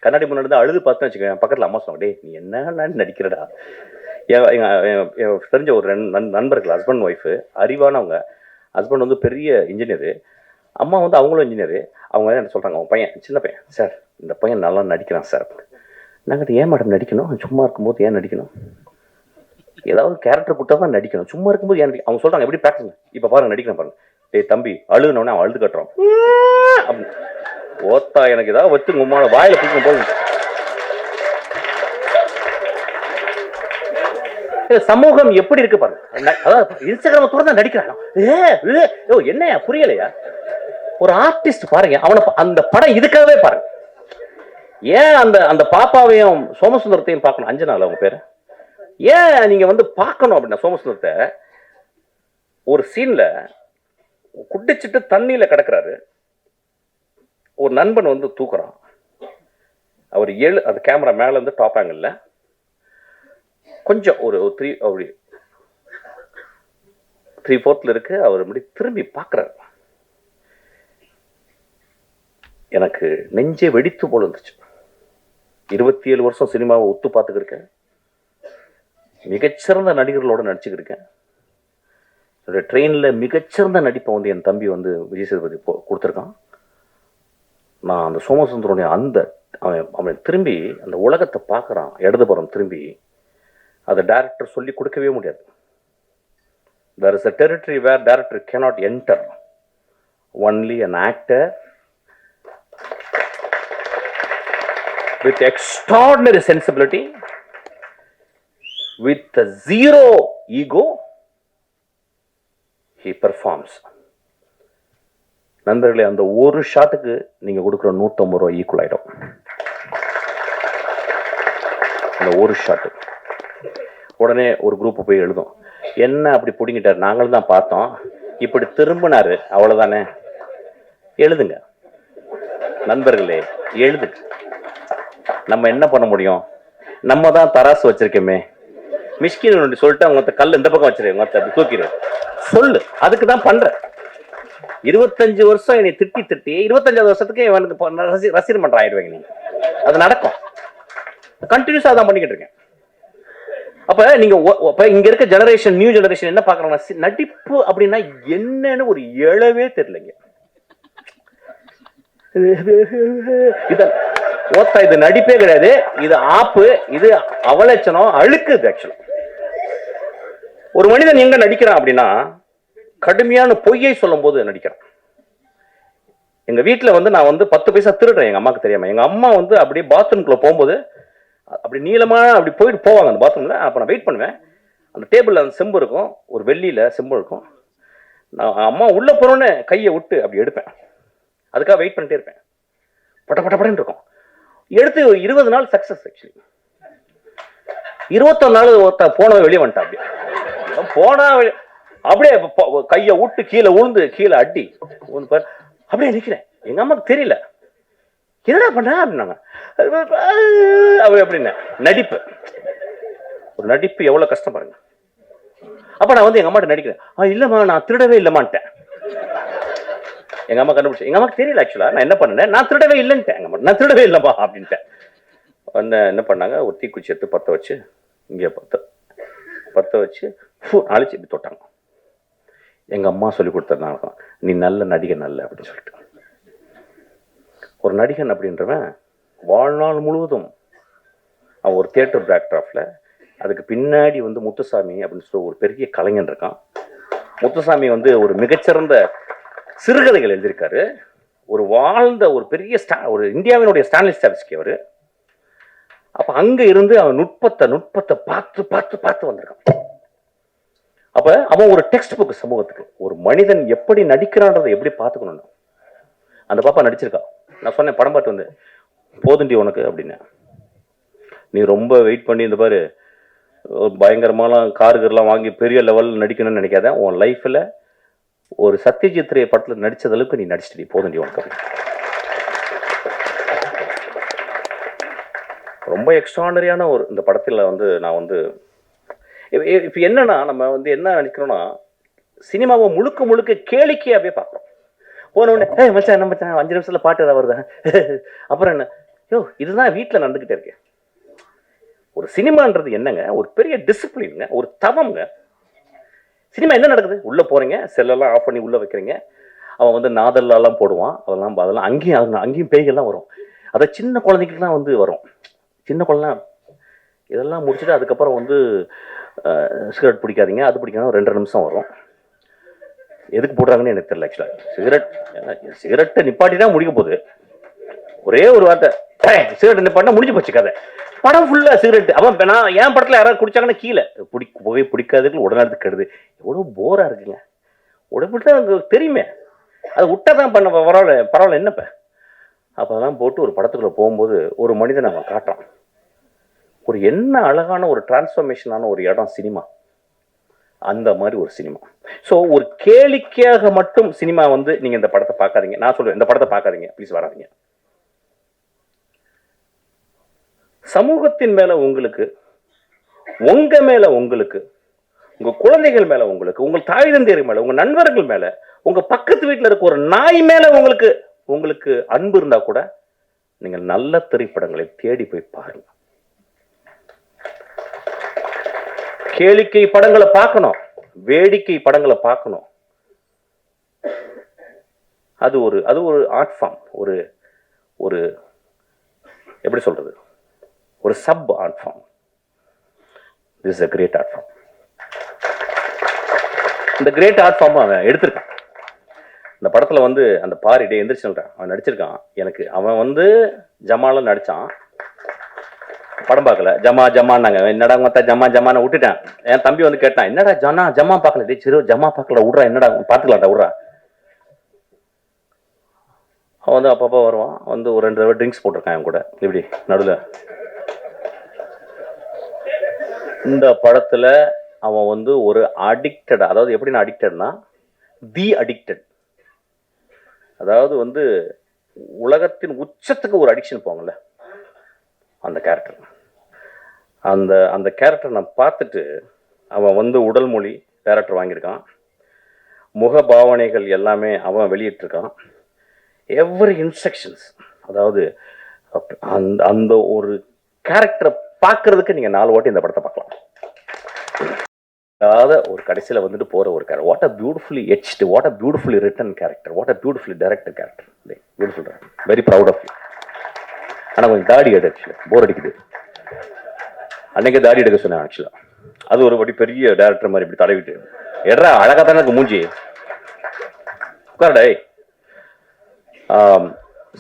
கண்ணாடி முன்னாடி அழுது பார்த்தேன்னு வச்சுக்கோங்க, பக்கத்துல அம்மா சொன்னாங்க, டே நீ என்ன நடிக்கிறடா. தெரிஞ்ச ஒரு நண்பர்கள், ஹஸ்பண்ட் ஒய்ஃபு, அறிவானவங்க. ஹஸ்பண்ட் வந்து பெரிய இன்ஜினியரு, அம்மா வந்து அவங்களும் இன்ஜினியரு. அவங்க என்ன சொல்றாங்க, அவங்க பையன் சின்ன பையன், சார் இந்த பையன் நல்லா நடிக்கிறான் சார். நாங்கள் ஏன் மேடம் நடிக்கணும், சும்மா இருக்கும்போது ஏன் நடிக்கணும், ஏதாவது கேரக்டர் கொடுத்தா தான் நடிக்கணும், சும்மா இருக்கும்போது ஏன் அவங்க சொல்றாங்க. எப்படி ப்ராக்டிஸ், இப்போ பாருங்க நடிக்கிறேன் பாருங்க. டேய் தம்பி அழுகுனவனே அவன் அழுது கட்டுறான் அப்படின்னு. ஓத்தா எனக்கு ஏதாவது வச்சு உம்மான வாயில பிடிக்கும் போது. சமூகம் எப்படி இருக்கு பாருங்க. அதாவது இன்ஸ்டாகிராம் துறந்தா நடிக்கிறான். என்ன புரியலையா? ஒரு ஆர்டிஸ்ட் பாருங்க, அவனை அந்த படம் இதுக்காகவே பாருங்க. ஏன் அந்த பாப்பாவையும் சோமசுந்தரத்தையும் பார்க்கணும், அஞ்சனால அவங்க பேரு. ஏன் நீங்க வந்து பார்க்கணும் அப்படின்னா, சோமசுந்தரத்தை ஒரு சீன்ல குடிச்சிட்டு தண்ணியில கிடக்குறாரு, ஒரு நண்பன் வந்து தூக்குறான். அவர் அது கேமரா மேல இருந்து டாப் ஆங்கிள் கொஞ்சம் ஒரு 3/4 இருக்கு. அவர் அப்படி திரும்பி பார்க்கிறார். எனக்கு நெஞ்சே வெடித்து போல இருந்துச்சு. 27 வருஷம் சினிமாவை ஒத்து பார்த்துக்கிருக்கேன். மிகச்சிறந்த நடிகர்களோட நடிச்சுக்கிருக்கேன். ட்ரெயின்ல மிகச்சிறந்த நடிப்பை வந்து என் தம்பி வந்து விஜய் சேதுபதி கொடுத்துருக்கான். நான் அந்த சோமசுந்தரனுடைய அவன் திரும்பி அந்த உலகத்தை பார்க்குறான். இடதுபுறம் திரும்பி அதை டைரக்டர் சொல்லி கொடுக்கவே முடியாது. There is a territory where director cannot enter. Only an actor with extraordinary sensibility, with zero ego, he performs. நண்பர்களே, அந்த ஒரு ஷாட்டுக்கு நீங்க கொடுக்குற 150 ரூபாய் ஈக்குவல் ஆயிடும். அந்த ஒரு ஷாட்டு உடனே ஒரு குரூப் போய் எழுதும், என்ன அப்படி பிடிங்கிட்டாரு, நாங்களும் தான் பார்த்தோம், இப்படி திரும்பினாரு, அவ்வளவுதானே. எழுதுங்க நண்பர்களே, எழுதுங்க. நம்ம என்ன பண்ண முடியும்? நம்ம தான் தராசு வச்சிருக்கோமே. மிஷ்கின் சொல்லிட்டு அவங்க கல் இந்த பக்கம் வச்சிருக்கேன், அப்படி தூக்கிடு சொல்லு. அதுக்கு தான் பண்ற. 25 வருஷம் என்னை திட்டி 25வது வருஷத்துக்கு இவனுக்கு ரசிகர் மன்றம் ஆயிடுவாங்க. நீங்க அது நடக்கும். கண்டினியூஸா தான் பண்ணிக்கிட்டு இருக்கேன். அப்ப நீங்க இங்க இருக்க ஜெனரேஷன், நியூ ஜெனரேஷன் என்ன பாக்குறாங்க? நடிப்பு அப்படின்னா என்னன்னு ஒரு எழவே தெரியலங்க. இது நடிப்பே கிடையாது, இது ஆப்பு, இது அவலட்சணம், அழுக்குது. ஆக்சுவலா ஒரு மனிதன் எங்க நடிக்கிறான் அப்படின்னா, கடுமையான பொய்யை சொல்லும் போது நடிக்கிறான். எங்க வீட்டுல நான் 10 பைசா திருடுறேன் எங்க அம்மாக்கு தெரியாம. எங்க அம்மா அப்படியே பாத்ரூம்குள்ள போகும்போது அப்படி நீளமா அப்படி போவாங்க அந்த பாத்ரூம்ல. அப்ப நான் வெயிட் பண்ணுவேன். அந்த டேபிள்ல அந்த செம்பு இருக்கும், ஒரு வெள்ளியில செம்பு இருக்கும். நான் அம்மா உள்ள போறோன்னு கையை விட்டு அப்படி எடுப்பேன். அதுக்காக வெயிட் பண்ணிட்டே இருப்பேன். பட்டப்படன்னு இருக்கும். எடுத்து 20 நாள் சக்சஸ். ஆக்சுவலி 21 நாள் போனவன் வெளியே வந்துட்டான். அப்படியே போனா அப்படியே கையை விட்டு கீழே உழுந்து கீழே அடி அப்படியே நிக்கிறேன். எங்க அம்மாக்கு தெரியல, என்னடா பண்ண அப்படின்னாங்க. அப்படின்னு நடிப்பு, ஒரு நடிப்பு எவ்வளவு கஷ்டம் பாருங்க. அப்ப நான் எங்க அம்மாட்ட நடிக்கிறேன். இல்லம்மா நான் திருடவே இல்லமான்ட்டேன். எங்க அம்மா கண்டுபிடிச்சு. எங்க அம்மாக்கு தெரியல ஆக்சுவலா நான் என்ன பண்ணேன். நான் திருடவே இல்லைன்ட்டேன். எங்க அம்மா நான் திருடவே இல்லப்பா அப்படின்ட்டேன். என்ன பண்ணாங்க, ஒரு தீக்குச்சி எடுத்து பத்த வச்சு, இங்கே பத்த வச்சு அழிச்சு இப்படி தொட்டாங்க. எங்க அம்மா சொல்லி கொடுத்ததுனால நீ நல்ல நடிகன் நல்ல அப்படின்னு சொல்லிட்டு. ஒரு நடிகன் அப்படின்றவன் வாழ்நாள் முழுவதும் அவன் ஒரு தியேட்டர் பேக்ட்ராப்ல, அதுக்கு பின்னாடி முத்துசாமி அப்படின்னு சொல்லி ஒரு பெரிய கலைஞன் இருக்கான். முத்துசாமி ஒரு மிகச்சிறந்த சிறுகதைகள் எழுதியிருக்காரு. ஒரு வாழ்ந்த ஒரு பெரிய ஒரு இந்தியாவினுடைய ஸ்டான்லி ஸ்டாபிஸ்கி அவரு. அப்ப அங்க இருந்து அவன் நுட்பத்தை பார்த்து பார்த்து பார்த்து வந்திருக்கான். அப்ப அவன் ஒரு டெக்ஸ்ட் புக் சமூகத்துக்கு. ஒரு மனிதன் எப்படி நடிக்கிறான்றதை எப்படி பார்த்துக்கணும். அந்த பாப்பா நடிச்சிருக்கா. நான் சொன்னேன் படம் பார்த்து போதுண்டி உனக்கு அப்படின்னு. நீ ரொம்ப வெயிட் பண்ணி இந்த பாரு பயங்கரமான காருகர்லாம் வாங்கி பெரிய லெவலில் நடிக்கணும்னு நினைக்காத. உன் லைஃப்ல ஒரு சத்யஜித் ரே படத்தில் நடிச்சது அளவுக்கு நீ நடிச்சிட்டு போதுண்டி உனக்கு. ரொம்ப எக்ஸ்ட்ராடனரியான ஒரு இந்த படத்தில் நான் இப்போ என்னன்னா நம்ம என்ன நினைக்கிறோம்னா, சினிமாவை முழுக்க முழுக்க கேளிக்கையாவே பார்க்குறோம். போன உடனே மச்சான் என்ன மச்சான் 5 நிமிஷத்துல பாட்டு ஏதாவது வருதா, அப்புறம் என்ன, இதுதான் வீட்டில் நடந்துகிட்டே இருக்கு. ஒரு சினிமான்றது என்னங்க, ஒரு பெரிய டிசிப்ளின்ங்க, ஒரு தவம்ங்க. சினிமா என்ன நடக்குது, உள்ள போறீங்க, செல்லெல்லாம் ஆஃப் பண்ணி உள்ள வைக்கிறீங்க. அவன் நாதல்லாம் போடுவான், அதெல்லாம் அங்கேயும் பேய்கள்லாம் வரும். அதை சின்ன குழந்தைங்களுக்குலாம் வரும். சின்ன குழந்தை இதெல்லாம் முடிச்சுட்டு அதுக்கப்புறம் சிகரெட் பிடிக்காதீங்க, அது பிடிக்காத 2 நிமிஷம் வரும். எதுக்கு போடுறாங்கன்னு எனக்கு தெரியல. ஆக்சுவலா சிகரெட்டை நிப்பாட்டினா முடிக்க போகுது. ஒரே ஒரு வார்த்தை சிகரெட் நிப்பாட்டினா முடிஞ்சு போச்சு கதை. படம் ஃபுல்லா சிகரெட். அவன் நான் என் படத்துல யாராவது குடிச்சாங்கன்னா கீழே புகை பிடிக்காதுக்கு உடனே கெடுது. எவ்வளவு போரா இருக்குங்க. உடம்புட்டு தெரியுமே, அதை விட்டாதான் பண்ண பரவாயில்ல என்னப்ப. அப்பதான் போட்டு ஒரு படத்துக்குள்ள போகும்போது ஒரு மனிதன் அவன் காட்டுறான். ஒரு என்ன அழகான ஒரு டிரான்ஸ்ஃபர்மேஷனான ஒரு இடம் சினிமா. அந்த மாதிரி ஒரு சினிமா. ஸோ ஒரு கேளிக்கையாக மட்டும் சினிமா நீங்க இந்த படத்தை பார்க்காதீங்க. நான் சொல்லுவேன், இந்த படத்தை பார்க்காதீங்க ப்ளீஸ், வராதீங்க. சமூகத்தின் மேல உங்களுக்கு, உங்க மேல உங்களுக்கு, உங்க குழந்தைகள் மேல உங்களுக்கு, உங்கள் தாய் தந்தையர் மேல, உங்க நண்பர்கள் மேல, உங்க பக்கத்து வீட்டுல இருக்க ஒரு நாய் மேல உங்களுக்கு அன்பு இருந்தா கூட நீங்க நல்ல திரைப்படங்களை தேடி போய் பாருங்க. கேளிக்கை படங்களை பார்க்கணும், வேடிக்கை படங்களை பார்க்கணும். அது ஒரு ஆர்ட் ஃபார்ம். ஒரு எப்படி சொல்றது, ஒரு sub art form. This is a great art form. இந்த கிரேட் ஆர்ட் ஃபார்ம் அவன் எடுத்திருக்கான். இந்த படத்துல அந்த பாரிடே எந்திரிச்சு அவன் நடிச்சிருக்கான். எனக்கு அவன் ஜமால நடிச்சான். படம் பார்க்கல, ஜமா ஜமான்னாங்க. என்னடா மொத்த ஜமா ஜமான்னு விட்டுட்டேன். என் தம்பி வந்து கேட்டான், என்னடா ஜமா பார்க்கல? டே சரி ஜமா பார்க்கல விட்றா, என்னடா பார்த்துக்கலாம்டா விட்றா. அவன் வந்து அப்பப்போ வருவான், வந்து ஒரு 2 தடவை ட்ரிங்க்ஸ் போட்டிருக்கான் என் கூட இப்படி நடுவில். இந்த படத்துல அவன் வந்து ஒரு அடிக்டட், அதாவது எப்படின்னா அடிக்டட்னா தி அடிக்டட், அதாவது வந்து உலகத்தின் உச்சத்துக்கு ஒரு அடிக்ஷன் போங்கல்ல, அந்த கேரக்டர். அந்த அந்த கேரக்டர் நான் பார்த்துட்டு, அவன் வந்து உடல் மொழி டேரக்டர் வாங்கியிருக்கான், முக பாவனைகள் எல்லாமே அவன் வெளியிட்டிருக்கான், எவ்ரி இன்ஸ்ட்ரக்ஷன்ஸ், அதாவது அந்த அந்த ஒரு கேரக்டரை பார்க்கறதுக்கு நீங்கள் 4 வாட்டி இந்த படத்தை பார்க்கலாம். அதாவது ஒரு கடைசியில் வந்துட்டு போகிற ஒரு character, what a beautifully etched, what a beautifully written character, what a beautifully directed character, beautiful, very proud of you. ஆனால் கொஞ்சம் தாடி எடு, ஆக்சுவலாக போர் அடிக்குது. அன்னைக்கு தாடி எடுக்க சொன்னேன் ஆக்சுவலாக. அது ஒரு படி பெரிய டேரக்டர் மாதிரி இப்படி தடவிட்டு, எட்ரா அழகாக தானே இருக்கு மூஞ்சி, உட்காரடே.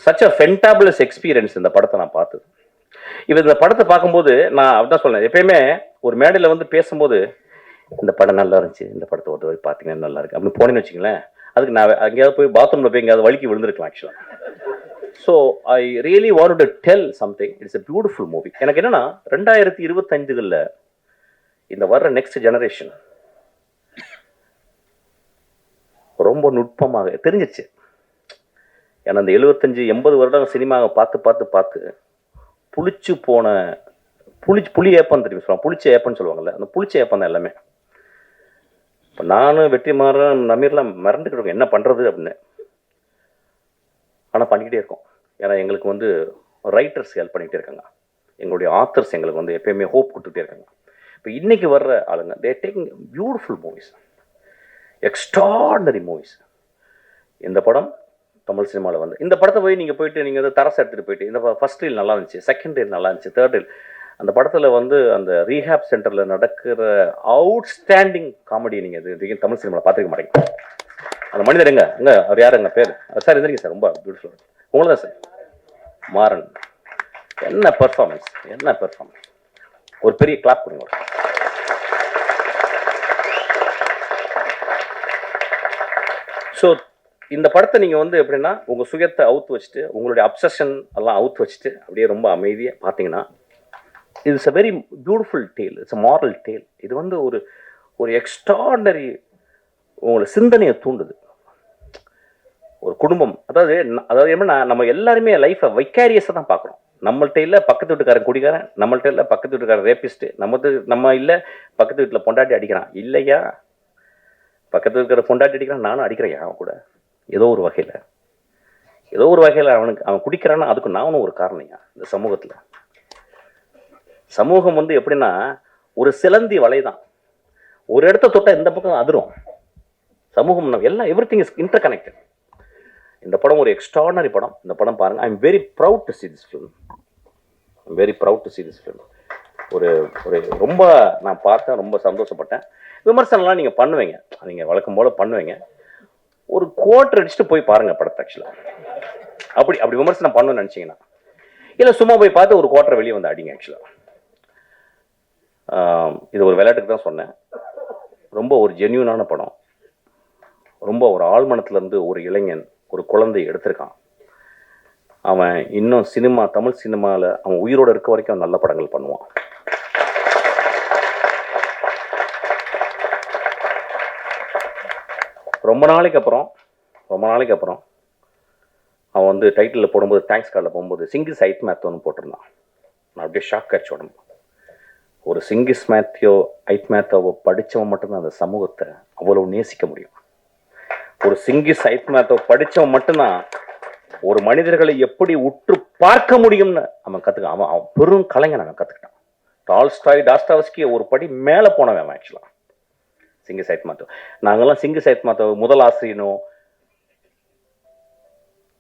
சச் அ ஃபென்டாபுலஸ் எக்ஸ்பீரியன்ஸ் இந்த படத்தை நான் பார்த்தது. இப்போ இந்த படத்தை பார்க்கும்போது நான் அப்படிதான் சொன்னேன், எப்பயுமே ஒரு மேடையில் வந்து பேசும்போது இந்த படம் நல்லா இருந்துச்சு, இந்த படத்தை ஒரு பார்த்தீங்கன்னா நல்லா இருக்கு அப்படின்னு போனேன்னு வச்சுங்களேன், அதுக்கு நான் அங்கேயாவது போய் பாத்ரூமில் போய் எங்கேயாவது வலிக்கு விழுந்திருக்கலாம் ஆக்சுவலாக. So I really want to tell something, it's a beautiful movie. எனக்கு என்னன்னா 2025களில் இந்த வர்ற நெக்ஸ்ட் ஜெனரேஷன் ரொம்ப நுட்பமாக தெரிஞ்சிச்சு. ஏன்னா அந்த 75-80 வருடம் சினிமாவை பார்த்து புளிச்சு போன புளி ஏப்பம் தெரியும் சொல்லுவாங்க, புளிச்ச ஏப்பன்னு சொல்லுவாங்கல்ல, அந்த புளிச்ச ஏப்பம் தான் எல்லாமே. இப்போ நானும் வெற்றிமாறன் நமீர்லாம் மறந்துக்கிட்டு இருக்கோம் என்ன பண்ணுறது அப்படின்னு, ஆனால் பண்ணிக்கிட்டே இருக்கோம். ஏன்னா எங்களுக்கு வந்து ரைட்டர்ஸ் ஹெல்ப் பண்ணிக்கிட்டே இருக்காங்க, எங்களுடைய ஆத்தர்ஸ் எங்களுக்கு வந்து எப்பயுமே ஹோப் கொடுத்துட்டே இருக்காங்க. இப்போ இன்னைக்கு வர்ற ஆளுங்க தே taking beautiful movies, extraordinary movies. இந்த படம் தமிழ் சினிமாவில் வந்து இந்த படத்தை போய் நீங்கள் போயிட்டு நீங்கள் வந்து தரசு எடுத்துகிட்டு போயிட்டு, இந்த ஃபர்ஸ்ட் ரீல் நல்லா இருந்துச்சு, செகண்ட் ரீல் நல்லா இருந்துச்சு, தேர்ட் ரீல், அந்த படத்தில் வந்து அந்த ரீஹாப் சென்டரில் நடக்கிற அவுட்ஸ்டாண்டிங் காமெடி நீங்கள் இது தமிழ் சினிமாவில் பார்த்துக்க மாட்டீங்க. அந்த மனிதர் எங்க அவர் யார், எங்கள் பேர் சார் இருந்தீங்க சார், ரொம்ப பியூட்டிஃபுல். உங்களை தான் சார் மாறன், என்ன பெர்ஃபார்மன்ஸ், என்ன பெர்ஃபார்மன்ஸ், ஒரு பெரிய கிளாப் கொடுங்க. ஸோ இந்த படத்தை நீங்கள் வந்து எப்படின்னா உங்கள் சுயத்தை அவுத்து வச்சுட்டு, உங்களுடைய அப்சஷன் எல்லாம் அவுத்து வச்சுட்டு அப்படியே ரொம்ப அமைதியாக பார்த்தீங்கன்னா, it's a very beautiful tale, it's a moral tale. இது வந்து ஒரு ஒரு எக்ஸ்ட்ராடனரி உங்களை சிந்தனையை தூண்டுது. ஒரு குடும்பம், அதாவது என்னன்னா நம்ம எல்லாருமே லைஃப்பை வைக்காரியஸாக தான் பார்க்குறோம். நம்மள்ட்ட இல்லை பக்கத்து வீட்டுக்காரன் குடிக்காரன், நம்மள்ட்ட இல்லை பக்கத்து வீட்டுக்காரன் ரேபிஸ்ட்டு, நம்ம இல்லை பக்கத்து வீட்டில் பொண்டாட்டி அடிக்கிறான், இல்லையா பக்கத்து இருக்கிற பொண்டாட்டி அடிக்கிறான், நானும் அடிக்கிறேன் அவன் கூட, ஏதோ ஒரு வகையில் அவன் குடிக்கிறான்னா அதுக்கு நானும் ஒரு காரணியா. இந்த சமூகத்தில் சமூகம் வந்து எப்படின்னா ஒரு சிலந்தி வலை தான், ஒரு இடத்த தொட்டால் இந்த பக்கம் அதிரும். சமூகம் எல்லாம் எவ்ரிதிங் இஸ் இன்டர் கனெக்டட். இந்த படம் ஒரு எக்ஸ்ட்ராடனரி படம், இந்த படம் பாருங்க. I am very proud to see this film. ஒரு ஒரு ரொம்ப நான் பார்த்தேன், ரொம்ப சந்தோஷப்பட்டேன். விமர்சனம்லாம் நீங்கள் பண்ணுவீங்க, நீங்கள் வழக்கம் போல் பண்ணுவீங்க. ஒரு குவார்டர் அடிச்சுட்டு போய் பாருங்கள் படத்தை ஆக்சுவலாக. அப்படி விமர்சனம் பண்ணணும்னு நினச்சிங்கன்னா, இல்லை சும்மா போய் பார்த்து ஒரு குவார்டர் வெளியே வந்து அடிங்க ஆக்சுவலாக. இது ஒரு விளையாட்டுக்கு தான் சொன்னேன். ரொம்ப ஒரு ஜென்யூனான படம். ரொம்ப ஒரு ஆழ்மனத்துலேருந்து ஒரு இளைஞன், ஒரு குழந்தை எடுத்திருக்கான். அவன் இன்னும் தமிழ் சினிமாவில் அவன் உயிரோடு இருக்க வரைக்கும் அவன் நல்ல படங்கள் பண்ணுவான். ரொம்ப நாளைக்கு அப்புறம் அவன் வந்து டைட்டிலில் போடும்போது, தேங்க்ஸ் கார்டில் போகும்போது சிங்கிஸ் ஐட் மேத்தோன்னு போட்டிருந்தான். நான் அப்படியே ஷாக் ஆச்சு உடம்பு. ஒரு சிங்கிஸ் ஐட் மேத்தோவை படித்தவன் மட்டும்தான் அந்த சமூகத்தை அவ்வளவு நேசிக்க முடியும். ஒரு சிங்கிஸ் ஐட் மேத்தோவை படித்தவன் மட்டும்தான் ஒரு மனிதர்களை எப்படி உற்று பார்க்க முடியும்னு அவன் கற்றுக்கான். அவன் பெரும் கலைஞன், அவன் கற்றுக்கிட்டான். டால்ஸ்டாய், டாஸ்டாவஸ்கி ஒரு படி மேலே போனவன் அவன் ஆக்சுவலாக. சிங்கிஸ் ஐட் மேத்தோ, நாங்கள்லாம் சிங்கிஸ் ஐட் மேத்தோ முதல் ஆசிரியனோ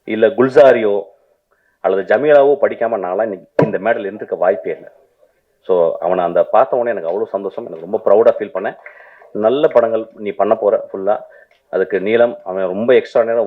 இல்லை குல்சாரியோ அல்லது ஜமீலாவோ படிக்காமல் நான்லாம் இன்னைக்கு இந்த மேடல் இருந்துக்க வாய்ப்பே இல்லை. ஸோ அவனை அந்த பார்த்த உடனே எனக்கு அவ்வளோ சந்தோஷம், எனக்கு ரொம்ப ப்ரௌடாக ஃபீல் பண்ணேன். நல்ல படங்கள் நீ பண்ண போகிற ஃபுல்லாக, அதுக்கு நீளம் அவன் ரொம்ப எக்ஸ்ட்ரானரியாக